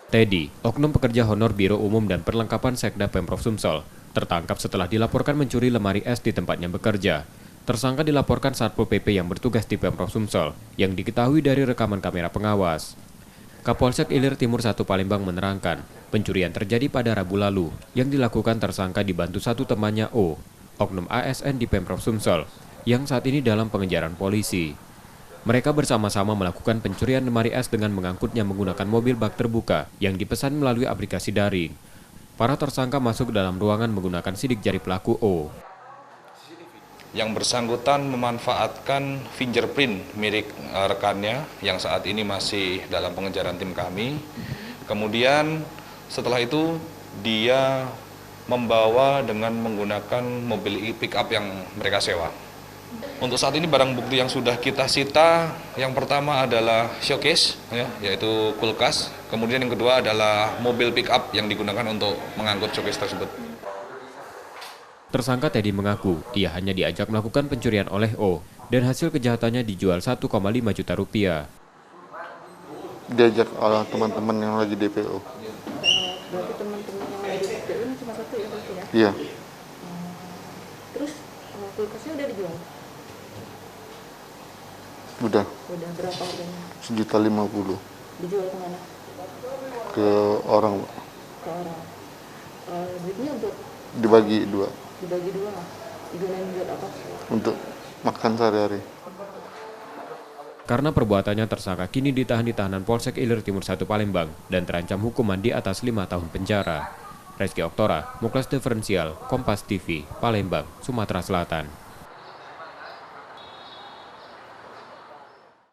Teddy, oknum pekerja honor Biro Umum dan Perlengkapan Sekda Pemprov Sumsel, tertangkap setelah dilaporkan mencuri lemari es di tempatnya bekerja. Tersangka dilaporkan Satpol PP yang bertugas di Pemprov Sumsel, yang diketahui dari rekaman kamera pengawas. Kapolsek Ilir Timur 1 Palembang menerangkan, pencurian terjadi pada Rabu lalu, yang dilakukan tersangka dibantu satu temannya O, oknum ASN di Pemprov Sumsel, yang saat ini dalam pengejaran polisi. Mereka bersama-sama melakukan pencurian lemari es dengan mengangkutnya menggunakan mobil bak terbuka yang dipesan melalui aplikasi daring. Para tersangka masuk dalam ruangan menggunakan sidik jari pelaku O. Yang bersangkutan memanfaatkan fingerprint milik rekannya yang saat ini masih dalam pengejaran tim kami. Kemudian setelah itu dia membawa dengan menggunakan mobil pick up yang mereka sewa. Untuk saat ini barang bukti yang sudah kita sita, yang pertama adalah showcase, yaitu kulkas. Kemudian yang kedua adalah mobil pick up yang digunakan untuk mengangkut showcase tersebut. Tersangka Teddy mengaku ia hanya diajak melakukan pencurian oleh O dan hasil kejahatannya dijual 1,5 juta rupiah. Diajak oleh teman-teman yang lagi DPO. Berarti teman-teman yang lagi DPO ini cuma satu ya berarti ya? Iya. Terus kulkasnya udah dijual? Udah Udah berapa harganya? 1.050.000. Dijual kemana? Ke orang, Pak. Ke orang. Duitnya untuk Dibagi 2 dibagi 2, digunain buat apa? untuk makan sehari-hari. Karena perbuatannya tersangka kini ditahan di tahanan Polsek Ilir Timur 1 Palembang dan terancam hukuman di atas 5 tahun penjara. Reski Oktora, Muklas Diferensial, Kompas TV, Palembang, Sumatera Selatan.